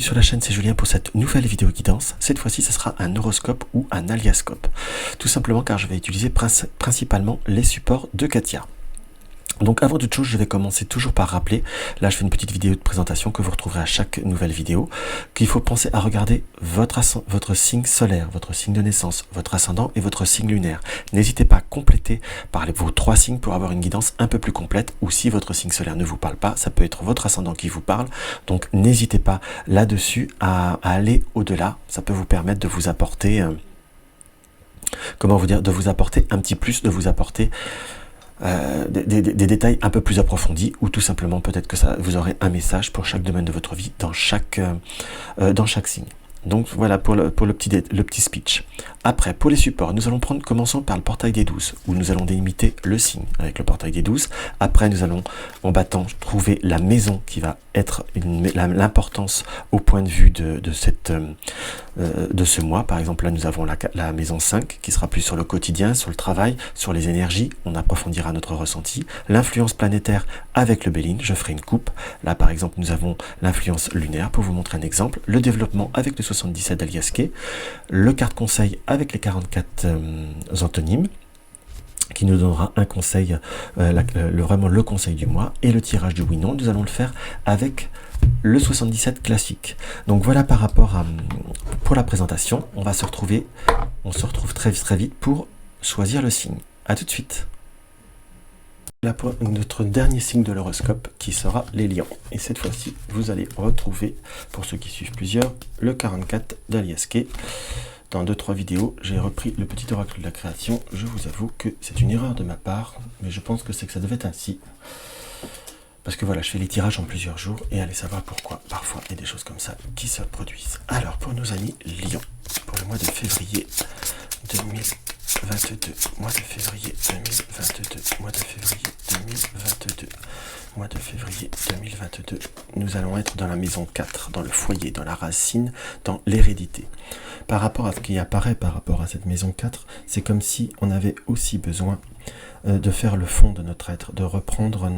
sur la chaîne, c'est Julien pour cette nouvelle vidéo guidance. Cette fois-ci, ce sera un horoscope ou un aliascope. Tout simplement car je vais utiliser principalement les supports de Katia. Donc avant toute chose, je vais commencer toujours par rappeler, là je fais une petite vidéo de présentation que vous retrouverez à chaque nouvelle vidéo, qu'il faut penser à regarder votre signe solaire, votre signe de naissance, votre ascendant et votre signe lunaire. N'hésitez pas à compléter par vos 3 signes pour avoir une guidance un peu plus complète, ou si votre signe solaire ne vous parle pas, ça peut être votre ascendant qui vous parle, donc n'hésitez pas là-dessus à aller au-delà, ça peut vous permettre de vous apporter, de vous apporter un petit plus, de vous apporter des détails un peu plus approfondis, ou tout simplement peut-être que vous aurez un message pour chaque domaine de votre vie dans chaque signe. Donc voilà pour le petit speech. Après, pour les supports, nous allons commençons par le portail des 12, où nous allons délimiter le signe avec le portail des 12. Après, nous allons en battant trouver la maison qui va être l'importance au point de vue de ce mois. Par exemple, là, nous avons la maison 5 qui sera plus sur le quotidien, sur le travail, sur les énergies. On approfondira notre ressenti. L'influence planétaire avec le Béline, je ferai une coupe. Là, par exemple, nous avons l'influence lunaire pour vous montrer un exemple. Le développement avec le 77 d'Aliasqué. Le carte conseil avec les 44 antonymes, qui nous donnera un conseil, vraiment le conseil du mois, et le tirage du oui-non, nous allons le faire avec le 77 classique. Donc voilà par rapport pour la présentation, on se retrouve très vite pour choisir le signe. A tout de suite. Là pour notre dernier signe de l'horoscope qui sera les lions. Et cette fois-ci, vous allez retrouver, pour ceux qui suivent plusieurs, le 44 d'Aliasqué. Dans 2-3 vidéos, j'ai repris le petit oracle de la création. Je vous avoue que c'est une erreur de ma part, mais je pense que c'est que ça devait être ainsi. Parce que voilà, je fais les tirages en plusieurs jours, et allez savoir pourquoi. Parfois, il y a des choses comme ça qui se produisent. Alors, pour nos amis lions, pour le mois de février 2022, mois de février 2022, mois de février 2022, mois de février 2022, nous allons être dans la maison 4, dans le foyer, dans la racine, dans l'hérédité. Par rapport à ce qui apparaît par rapport à cette maison 4, c'est comme si on avait aussi besoin de faire le fond de notre être, de reprendre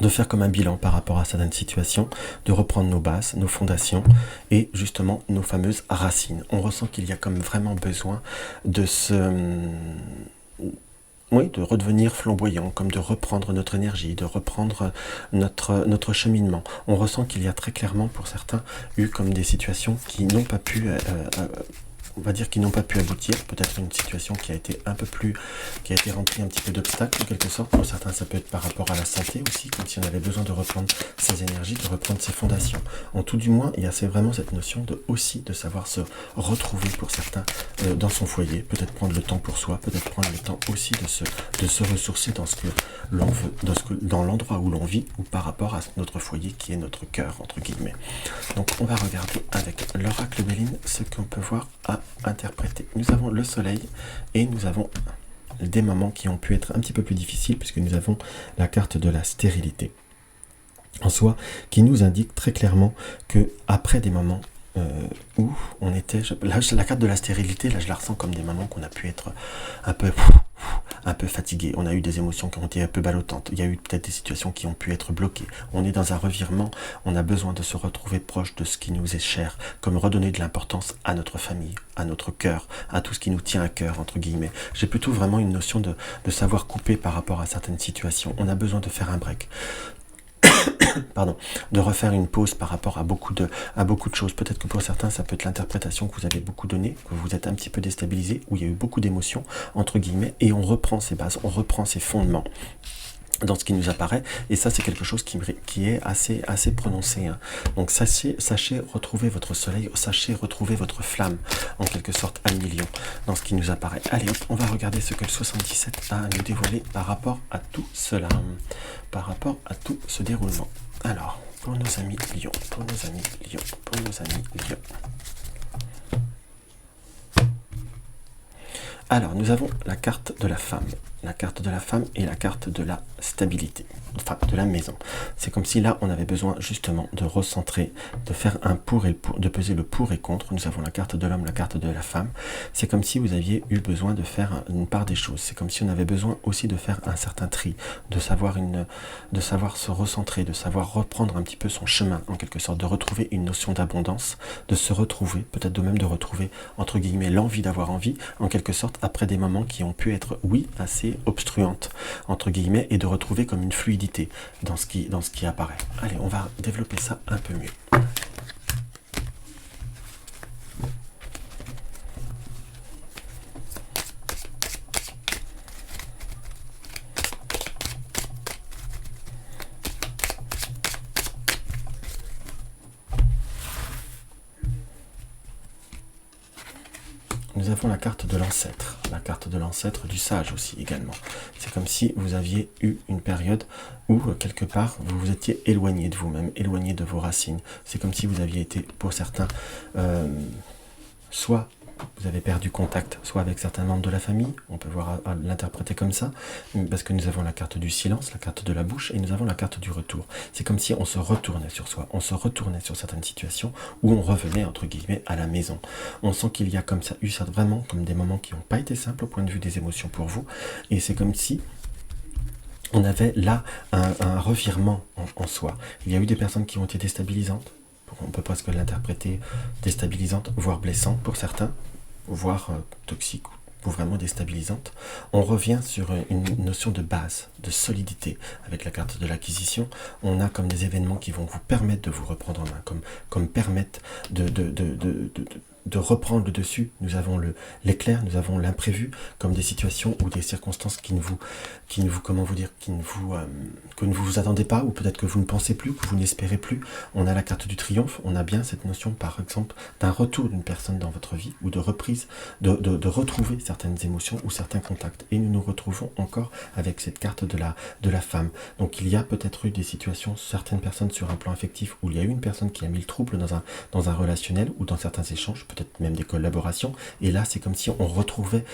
de faire comme un bilan par rapport à certaines situations, de reprendre nos bases, nos fondations et justement nos fameuses racines. On ressent qu'il y a comme vraiment besoin de de redevenir flamboyant, comme de reprendre notre énergie, de reprendre notre cheminement. On ressent qu'il y a très clairement pour certains eu comme des situations qui n'ont pas pu on va dire qu'ils n'ont pas pu aboutir, peut-être une situation qui a été remplie un petit peu d'obstacles en quelque sorte. Pour certains, ça peut être par rapport à la santé aussi, comme si on avait besoin de reprendre ses énergies, de reprendre ses fondations. En tout du moins, il y a vraiment cette notion de savoir se retrouver pour certains dans son foyer, peut-être prendre le temps pour soi, peut-être prendre le temps aussi de se ressourcer dans ce que l'on veut, dans l'endroit où l'on vit, ou par rapport à notre foyer qui est notre cœur, entre guillemets. Donc on va regarder avec l'oracle Béline ce qu'on peut voir à interpréter. Nous avons le soleil et nous avons des moments qui ont pu être un petit peu plus difficiles, puisque nous avons la carte de la stérilité en soi qui nous indique très clairement que après des moments où on était, là, la carte de la stérilité, là je la ressens comme des moments qu'on a pu être un peu fatigué, on a eu des émotions qui ont été un peu ballottantes, il y a eu peut-être des situations qui ont pu être bloquées, on est dans un revirement, on a besoin de se retrouver proche de ce qui nous est cher, comme redonner de l'importance à notre famille, à notre cœur, à tout ce qui nous tient à cœur, entre guillemets. J'ai plutôt vraiment une notion de savoir couper par rapport à certaines situations, on a besoin de faire un break. Pardon, de refaire une pause par rapport à beaucoup de choses. Peut-être que pour certains, ça peut être l'interprétation que vous avez beaucoup donnée, que vous êtes un petit peu déstabilisé, où il y a eu beaucoup d'émotions, entre guillemets, et on reprend ses bases, on reprend ses fondements dans ce qui nous apparaît, et ça c'est quelque chose qui est assez prononcé, hein. Donc sachez retrouver votre soleil, sachez retrouver votre flamme, en quelque sorte, à million, dans ce qui nous apparaît. Allez hop, on va regarder ce que le 77 a à nous dévoiler par rapport à tout cela, par rapport à tout ce déroulement. Alors, pour nos amis lions, pour nos amis lions, pour nos amis lions. Alors, nous avons la carte de la femme. la carte de la femme et la carte de la stabilité, enfin de la maison. C'est comme si là on avait besoin justement de recentrer, de faire un pour et le pour, de peser le pour et contre. Nous avons la carte de l'homme, la carte de la femme. C'est comme si vous aviez eu besoin de faire une part des choses. C'est comme si on avait besoin aussi de faire un certain tri, de savoir se recentrer, de savoir reprendre un petit peu son chemin en quelque sorte, de retrouver une notion d'abondance, de se retrouver, peut-être de même de retrouver entre guillemets l'envie d'avoir envie, en quelque sorte après des moments qui ont pu être, oui, assez obstruantes, entre guillemets, et de retrouver comme une fluidité dans ce qui apparaît. Allez, on va développer ça un peu mieux. Nous avons la carte de l'ancêtre du sage aussi également. C'est comme si vous aviez eu une période où quelque part vous vous étiez éloigné de vous-même, éloigné de vos racines. C'est comme si vous aviez été, pour certains, soit vous avez perdu contact, soit avec certains membres de la famille, on peut voir à l'interpréter comme ça, parce que nous avons la carte du silence, la carte de la bouche, et nous avons la carte du retour. C'est comme si on se retournait sur soi, on se retournait sur certaines situations, où on revenait, entre guillemets, à la maison. On sent qu'il y a comme ça, eu ça vraiment comme des moments qui n'ont pas été simples au point de vue des émotions pour vous, et c'est comme si on avait là un revirement en soi. Il y a eu des personnes qui ont été déstabilisantes, on peut presque l'interpréter déstabilisante, voire blessante pour certains, voire toxique ou vraiment déstabilisante. On revient sur une notion de base, de solidité. Avec la carte de l'acquisition, on a comme des événements qui vont vous permettre de vous reprendre en main, comme permettre de reprendre le dessus. Nous avons l'éclair, nous avons l'imprévu, comme des situations ou des circonstances que ne vous attendez pas, ou peut-être que vous ne pensez plus, que vous n'espérez plus. On a la carte du triomphe, on a bien cette notion par exemple d'un retour d'une personne dans votre vie, ou de reprise, de retrouver certaines émotions ou certains contacts. Et nous nous retrouvons encore avec cette carte de la femme. Donc il y a peut-être eu des situations, certaines personnes sur un plan affectif, où il y a eu une personne qui a mis le trouble dans un relationnel, ou dans certains échanges, peut-être même des collaborations, et là c'est comme si on retrouvait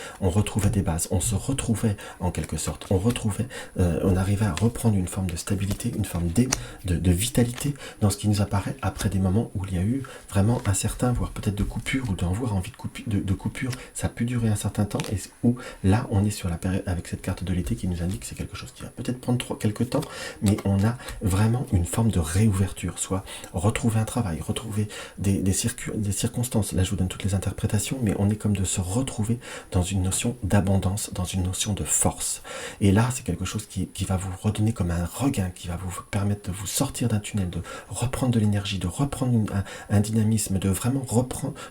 des bases, on se retrouvait en quelque sorte, on arrivait à reprendre une forme de stabilité, une forme de vitalité dans ce qui nous apparaît après des moments où il y a eu vraiment un certain, voire peut-être de coupure, ou d'avoir envie de coupure, ça a pu durer un certain temps, et où là on est sur la période avec cette carte de l'été qui nous indique que c'est quelque chose qui va peut-être prendre quelques temps, mais on a vraiment une forme de réouverture, soit retrouver un travail, retrouver des circonstances. Là je vous donne toutes les interprétations, mais on est comme de se retrouver dans une notion d'abondance, dans une notion de force. Et là c'est quelque chose qui va vous redonner comme un regain, qui va vous permettre de vous sortir d'un tunnel, de reprendre de l'énergie, de reprendre un dynamisme, de vraiment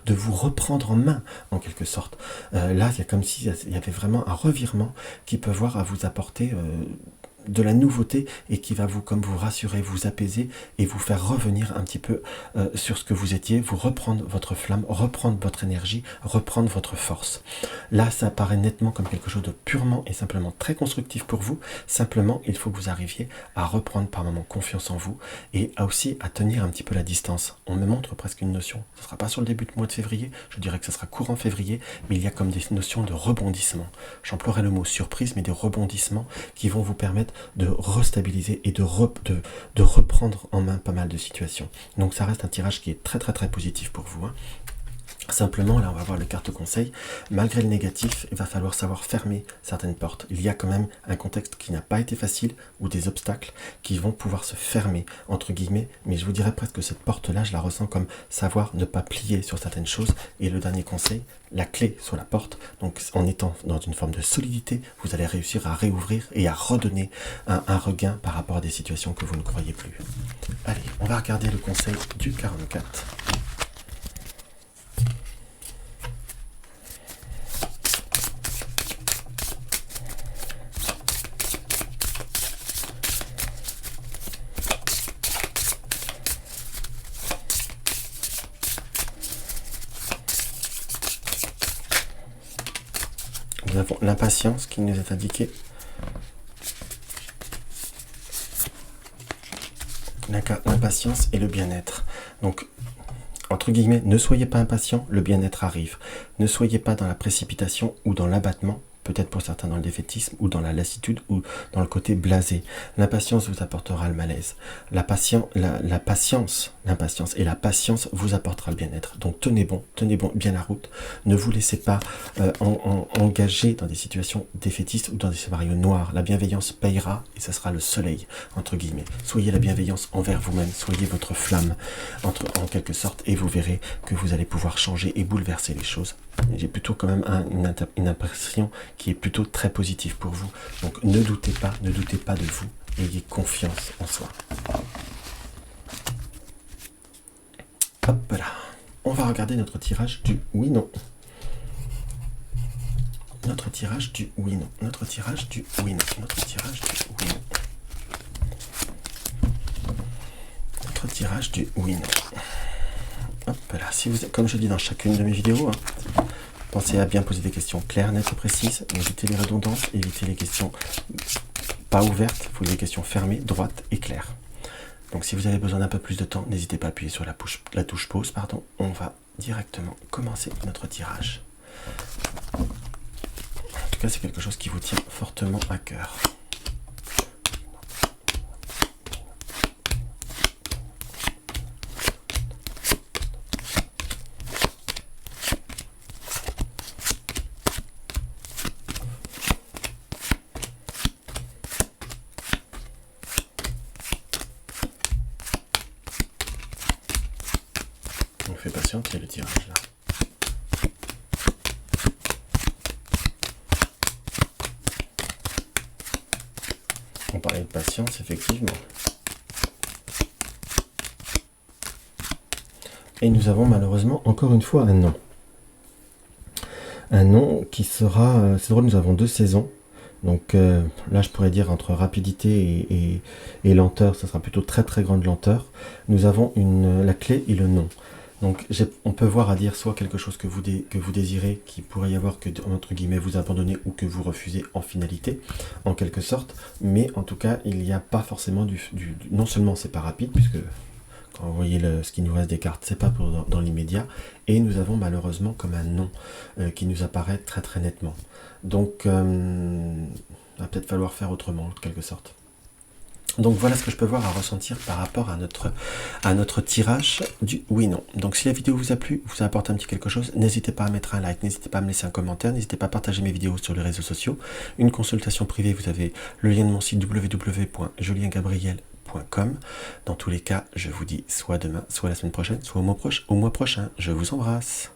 de vous reprendre en main en quelque sorte. Là il y a comme s'il y avait vraiment un revirement qui peut voir à vous apporter de la nouveauté, et qui va vous rassurer, vous apaiser, et vous faire revenir un petit peu sur ce que vous étiez, vous reprendre votre flamme, reprendre votre énergie, reprendre votre force. Là ça apparaît nettement comme quelque chose de purement et simplement très constructif pour vous. Simplement il faut que vous arriviez à reprendre par moments confiance en vous, et aussi à tenir un petit peu la distance. On me montre presque une notion, ce ne sera pas sur le début du mois de février, je dirais que ce sera courant février, mais il y a comme des notions de rebondissement. J'emploierai le mot surprise, mais des rebondissements qui vont vous permettre de restabiliser et de reprendre en main pas mal de situations. Donc ça reste un tirage qui est très très très positif pour vous, hein. Simplement, là on va voir les cartes conseils. Malgré le négatif, il va falloir savoir fermer certaines portes. Il y a quand même un contexte qui n'a pas été facile, ou des obstacles qui vont pouvoir se fermer, entre guillemets, mais je vous dirais presque que cette porte-là, je la ressens comme savoir ne pas plier sur certaines choses. Et le dernier conseil, la clé sur la porte, donc en étant dans une forme de solidité, vous allez réussir à réouvrir et à redonner un regain par rapport à des situations que vous ne croyez plus. Allez, on va regarder le conseil du 44. Nous avons l'impatience qui nous est indiquée. L'impatience et le bien-être. Donc, entre guillemets, ne soyez pas impatient, le bien-être arrive. Ne soyez pas dans la précipitation ou dans l'abattement, peut-être pour certains dans le défaitisme ou dans la lassitude ou dans le côté blasé. L'impatience vous apportera le malaise. L'impatience et la patience vous apportera le bien-être. Donc tenez bon bien la route. Ne vous laissez pas engager dans des situations défaitistes ou dans des scénarios noirs. La bienveillance payera et ça sera le soleil, entre guillemets. Soyez la bienveillance envers vous-même, soyez votre flamme, en quelque sorte, et vous verrez que vous allez pouvoir changer et bouleverser les choses. J'ai plutôt quand même une impression qui est plutôt très positive pour vous. Donc ne doutez pas de vous, ayez confiance en soi. Hop là. On va regarder notre tirage du oui-non. Notre tirage du oui-non. Notre tirage du oui-non. Notre tirage du oui-non. Notre tirage du oui-non. Hop là. Si vous, comme je dis dans chacune de mes vidéos, pensez à bien poser des questions claires, nettes et précises. Évitez les redondances, évitez les questions pas ouvertes. Il faut des questions fermées, droites et claires. Donc si vous avez besoin d'un peu plus de temps, n'hésitez pas à appuyer sur la touche pause. On va directement commencer notre tirage. En tout cas, c'est quelque chose qui vous tient fortement à cœur. On fait patienter le tirage là. On parlait de patience, effectivement. Et nous avons malheureusement encore une fois un non. Un non qui sera... c'est drôle, nous avons 2 saisons. Donc là, je pourrais dire entre rapidité et lenteur, ça sera plutôt très très grande lenteur. Nous avons la clé et le non. Donc on peut voir à dire soit quelque chose que vous désirez, qui pourrait y avoir que, entre guillemets, vous abandonnez ou que vous refusez en finalité, en quelque sorte. Mais en tout cas, il n'y a pas forcément non seulement c'est pas rapide, puisque quand vous voyez ce qui nous reste des cartes, c'est pas dans l'immédiat. Et nous avons malheureusement comme un non qui nous apparaît très très nettement. Donc il va peut-être falloir faire autrement, en quelque sorte. Donc voilà ce que je peux voir à ressentir par rapport à notre tirage du oui-non. Donc si la vidéo vous a plu, vous a apporté un petit quelque chose, n'hésitez pas à mettre un like, n'hésitez pas à me laisser un commentaire, n'hésitez pas à partager mes vidéos sur les réseaux sociaux. Une consultation privée, vous avez le lien de mon site www.juliengabriel.com. Dans tous les cas, je vous dis soit demain, soit la semaine prochaine, soit au mois prochain. Je vous embrasse.